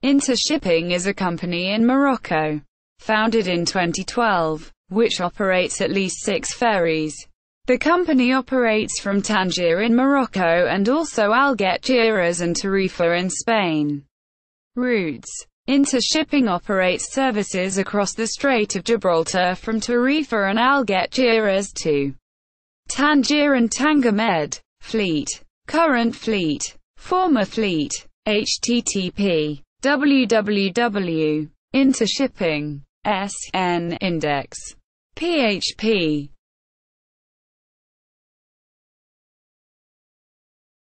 Intershipping is a company in Morocco, founded in 2012, which operates at least 6 ferries. The company operates from Tangier in Morocco and also Algeciras and Tarifa in Spain. Routes. Intershipping operates services across the Strait of Gibraltar from Tarifa and Algeciras to Tangier and Tangier. Fleet. Current fleet. Former fleet. http www.intershipping.sn index. php